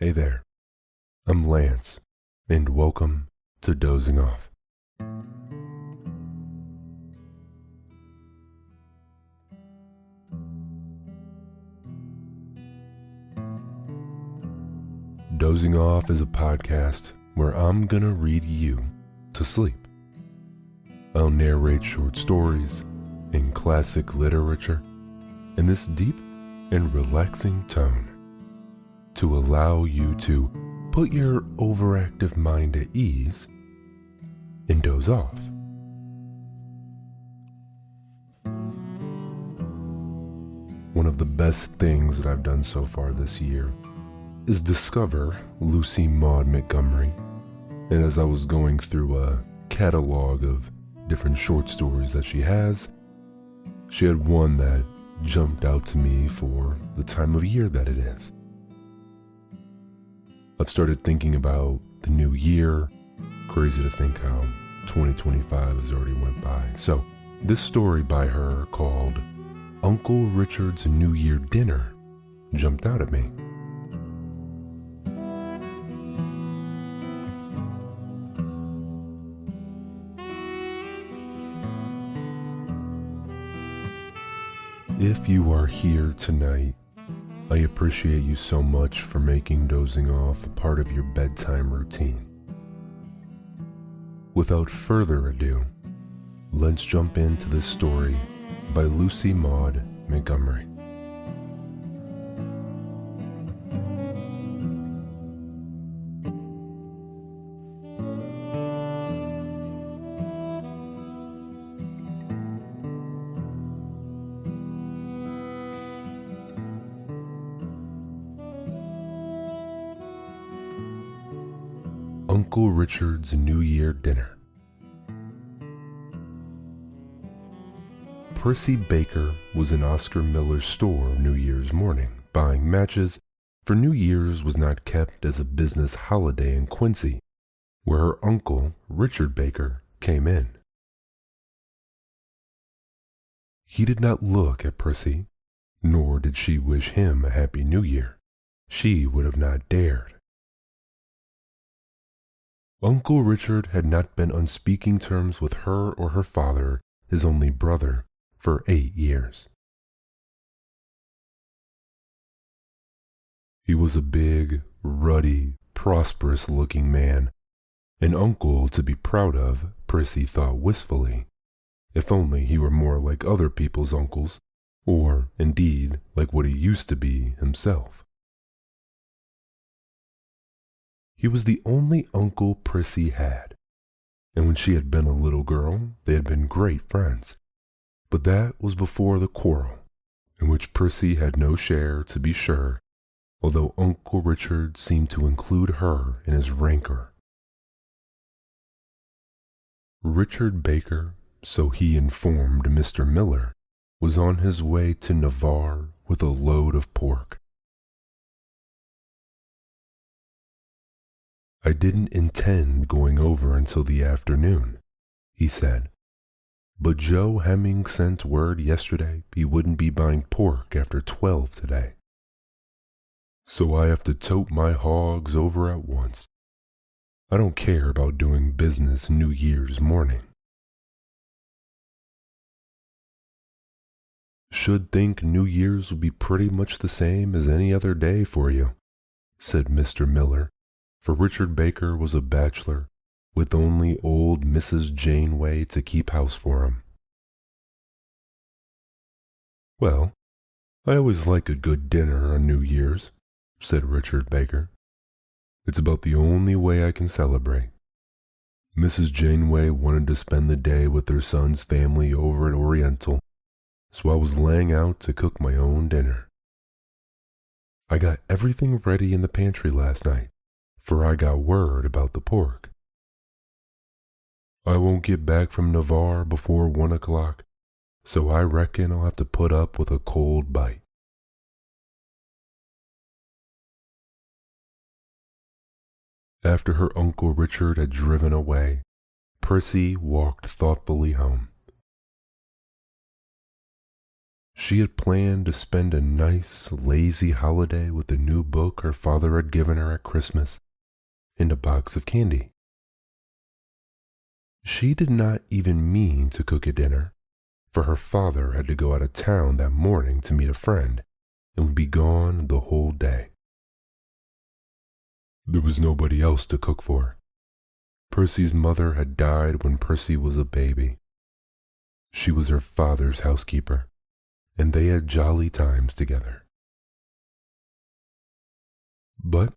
Hey there, I'm Lance, and welcome to Dozing Off. Dozing Off is a podcast where I'm gonna read you to sleep. I'll narrate short stories and classic literature in this deep and relaxing tone to allow you to put your overactive mind at ease and doze off. One of the best things that I've done so far this year is discover Lucy Maud Montgomery. And as I was going through a catalog of different short stories that she has, she had one that jumped out to me for the time of year that it is. I've started thinking about the new year. Crazy to think how 2025 has already went by. So this story by her called Uncle Richard's New Year Dinner jumped out at me. If you are here tonight, I appreciate you so much for making Dozing Off a part of your bedtime routine. Without further ado, let's jump into this story by Lucy Maud Montgomery. Uncle Richard's New Year Dinner. Prissy Baker was in Oscar Miller's store New Year's morning, buying matches, for New Year's was not kept as a business holiday in Quincy, where her uncle, Richard Baker, came in. He did not look at Prissy, nor did she wish him a happy New Year. She would have not dared. Uncle Richard had not been on speaking terms with her or her father, his only brother, for 8 years. He was a big, ruddy, prosperous-looking man, an uncle to be proud of, Prissy thought wistfully, if only he were more like other people's uncles, or, indeed, like what he used to be himself. He was the only uncle Prissy had, and when she had been a little girl, they had been great friends. But that was before the quarrel, in which Prissy had no share, to be sure, although Uncle Richard seemed to include her in his rancor. Richard Baker, so he informed Mr. Miller, was on his way to Navarre with a load of pork. I didn't intend going over until the afternoon, he said, but Joe Hemming sent word yesterday he wouldn't be buying pork after 12 today. So I have to tote my hogs over at once. I don't care about doing business New Year's morning. Should think New Year's would be pretty much the same as any other day for you, said Mr. Miller, for Richard Baker was a bachelor, with only old Mrs. Janeway to keep house for him. Well, I always like a good dinner on New Year's, said Richard Baker. It's about the only way I can celebrate. Mrs. Janeway wanted to spend the day with her son's family over at Oriental, so I was laying out to cook my own dinner. I got everything ready in the pantry last night, for I got word about the pork. I won't get back from Navarre before 1 o'clock, so I reckon I'll have to put up with a cold bite. After her Uncle Richard had driven away, Prissy walked thoughtfully home. She had planned to spend a nice, lazy holiday with the new book her father had given her at Christmas and a box of candy. She did not even mean to cook a dinner, for her father had to go out of town that morning to meet a friend and would be gone the whole day. There was nobody else to cook for. Percy's mother had died when Percy was a baby. She was her father's housekeeper, and they had jolly times together. But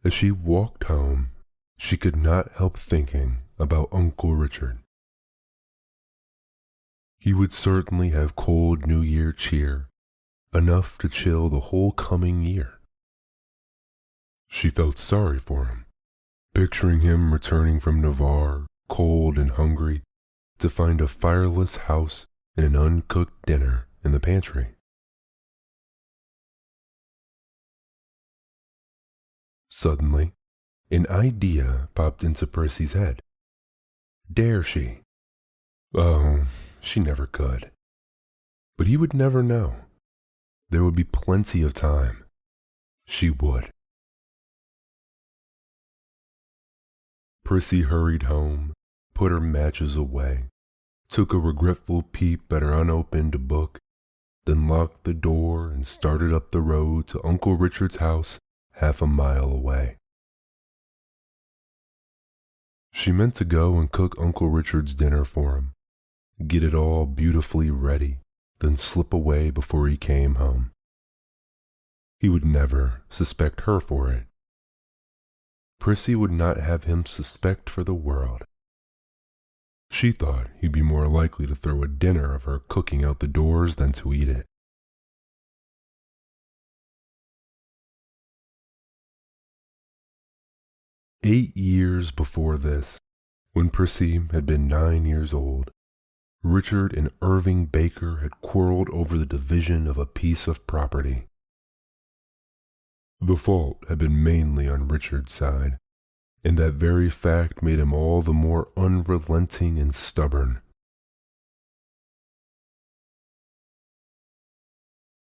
as she walked home, she could not help thinking about Uncle Richard. He would certainly have cold New Year cheer, enough to chill the whole coming year. She felt sorry for him, picturing him returning from Navarre, cold and hungry, to find a fireless house and an uncooked dinner in the pantry. Suddenly, an idea popped into Percy's head. Dare she? Oh, she never could. But he would never know. There would be plenty of time. She would. Percy hurried home, put her matches away, took a regretful peep at her unopened book, then locked the door and started up the road to Uncle Richard's house 1/2 mile away. She meant to go and cook Uncle Richard's dinner for him, get it all beautifully ready, then slip away before he came home. He would never suspect her for it. Prissy would not have him suspect for the world. She thought he'd be more likely to throw a dinner of her cooking out the doors than to eat it. "8 years before this, when Prissy had been 9 years old, Richard and Irving Baker had quarreled over the division of a piece of property. The fault had been mainly on Richard's side, and that very fact made him all the more unrelenting and stubborn.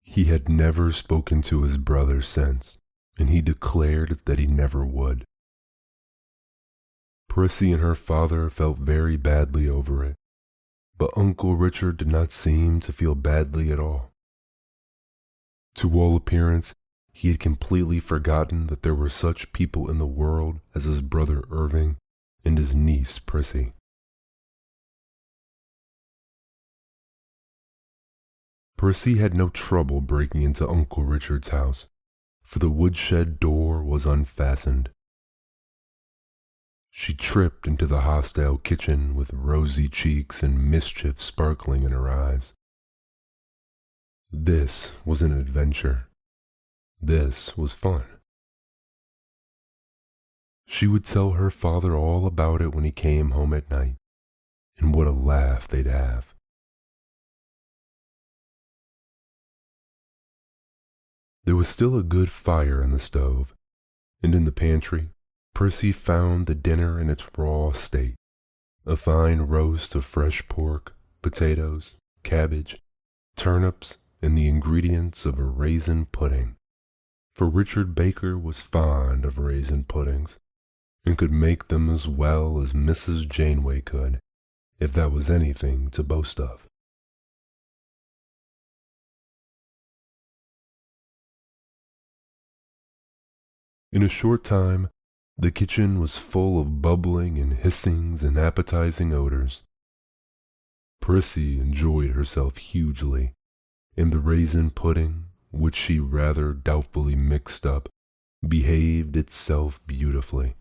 He had never spoken to his brother since, and he declared that he never would. Prissy and her father felt very badly over it, but Uncle Richard did not seem to feel badly at all. To all appearance, he had completely forgotten that there were such people in the world as his brother Irving and his niece Prissy. Prissy had no trouble breaking into Uncle Richard's house, for the woodshed door was unfastened. She tripped into the hostile kitchen with rosy cheeks and mischief sparkling in her eyes. This was an adventure. This was fun. She would tell her father all about it when he came home at night, and what a laugh they'd have. There was still a good fire in the stove, and in the pantry, Prissy found the dinner in its raw state, a fine roast of fresh pork, potatoes, cabbage, turnips, and the ingredients of a raisin pudding, for Richard Baker was fond of raisin puddings, and could make them as well as Mrs. Janeway could, if that was anything to boast of. In a short time, the kitchen was full of bubbling and hissings and appetizing odors. Prissy enjoyed herself hugely, and the raisin pudding, which she rather doubtfully mixed up, behaved itself beautifully.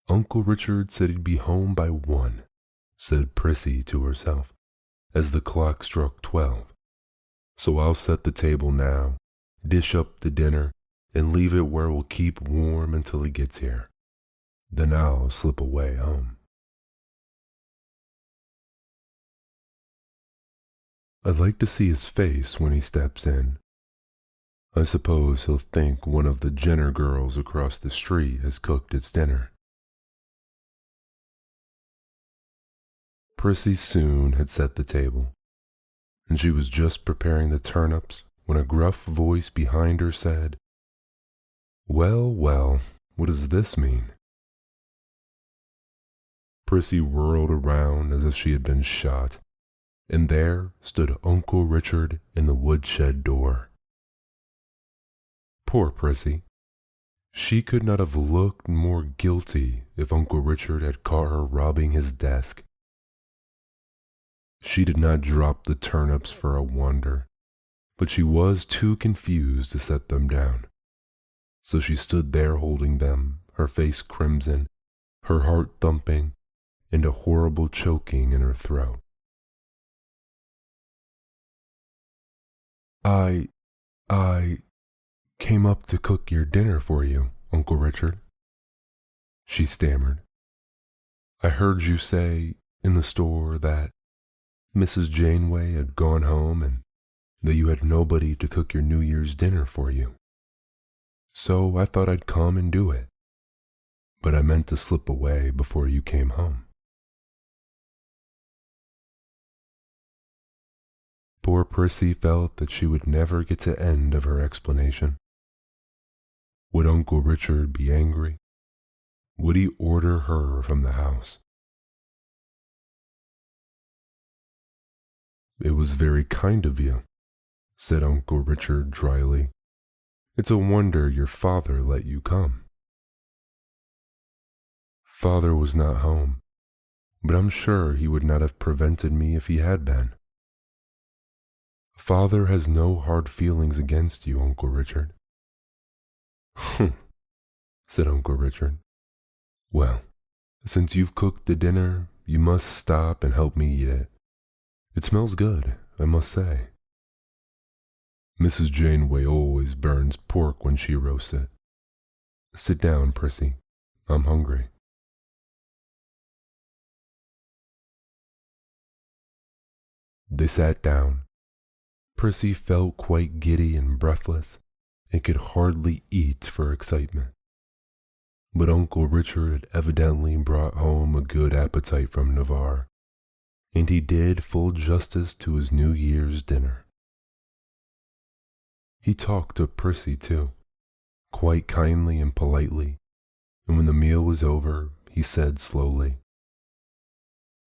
Uncle Richard said he'd be home by 1, said Prissy to herself, as the clock struck 12. So I'll set the table now, dish up the dinner, and leave it where it will keep warm until he gets here. Then I'll slip away home. I'd like to see his face when he steps in. I suppose he'll think one of the Jenner girls across the street has cooked its dinner. Prissy soon had set the table, and she was just preparing the turnips when a gruff voice behind her said, "Well, well, what does this mean?" Prissy whirled around as if she had been shot, and there stood Uncle Richard in the woodshed door. Poor Prissy. She could not have looked more guilty if Uncle Richard had caught her robbing his desk. She did not drop the turnips for a wonder, but she was too confused to set them down. So she stood there holding them, her face crimson, her heart thumping, and a horrible choking in her throat. I came up to cook your dinner for you, Uncle Richard," she stammered. "I heard you say in the store that Mrs. Janeway had gone home and that you had nobody to cook your New Year's dinner for you. So I thought I'd come and do it, but I meant to slip away before you came home." Poor Prissy felt that she would never get to the end of her explanation. Would Uncle Richard be angry? Would he order her from the house? "It was very kind of you," said Uncle Richard dryly. "It's a wonder your father let you come." "Father was not home, but I'm sure he would not have prevented me if he had been." "Father has no hard feelings against you, Uncle Richard." "Humph," said Uncle Richard. "Well, since you've cooked the dinner, you must stop and help me eat it. It smells good, I must say. Mrs. Janeway always burns pork when she roasts it. Sit down, Prissy. I'm hungry." They sat down. Prissy felt quite giddy and breathless, and could hardly eat for excitement. But Uncle Richard had evidently brought home a good appetite from Navarre, and he did full justice to his New Year's dinner. He talked to Prissy, too, quite kindly and politely, and when the meal was over, he said slowly,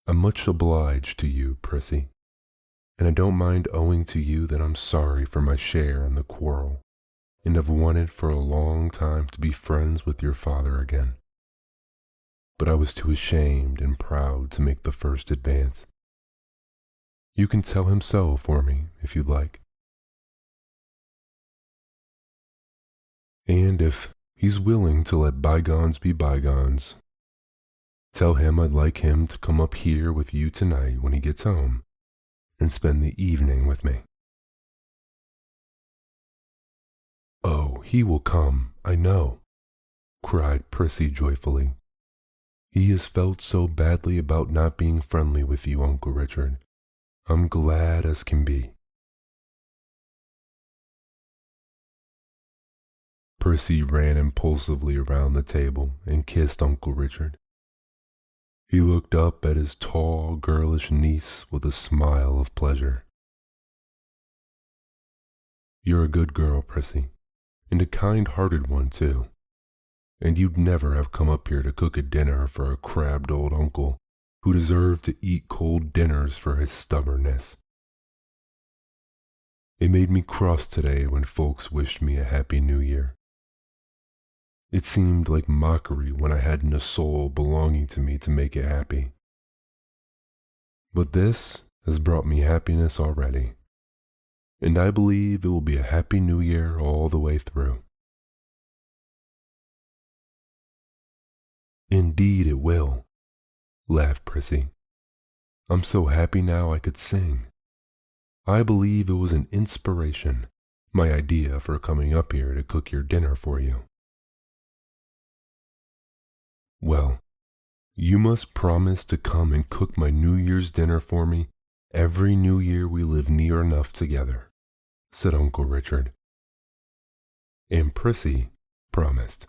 "I'm much obliged to you, Prissy, and I don't mind owing to you that I'm sorry for my share in the quarrel, and have wanted for a long time to be friends with your father again. But I was too ashamed and proud to make the first advance. You can tell him so for me, if you'd like. And if he's willing to let bygones be bygones, tell him I'd like him to come up here with you tonight when he gets home and spend the evening with me." "Oh, he will come, I know," cried Prissy joyfully. "He has felt so badly about not being friendly with you, Uncle Richard. I'm glad as can be." Prissy ran impulsively around the table and kissed Uncle Richard. He looked up at his tall, girlish niece with a smile of pleasure. "You're a good girl, Prissy, and a kind-hearted one, too. And you'd never have come up here to cook a dinner for a crabbed old uncle who deserved to eat cold dinners for his stubbornness. It made me cross today when folks wished me a Happy New Year. It seemed like mockery when I hadn't a soul belonging to me to make it happy. But this has brought me happiness already, and I believe it will be a Happy New Year all the way through." "Indeed it will," laughed Prissy. "I'm so happy now I could sing. I believe it was an inspiration, my idea for coming up here to cook your dinner for you." "Well, you must promise to come and cook my New Year's dinner for me every New Year we live near enough together," said Uncle Richard. And Prissy promised.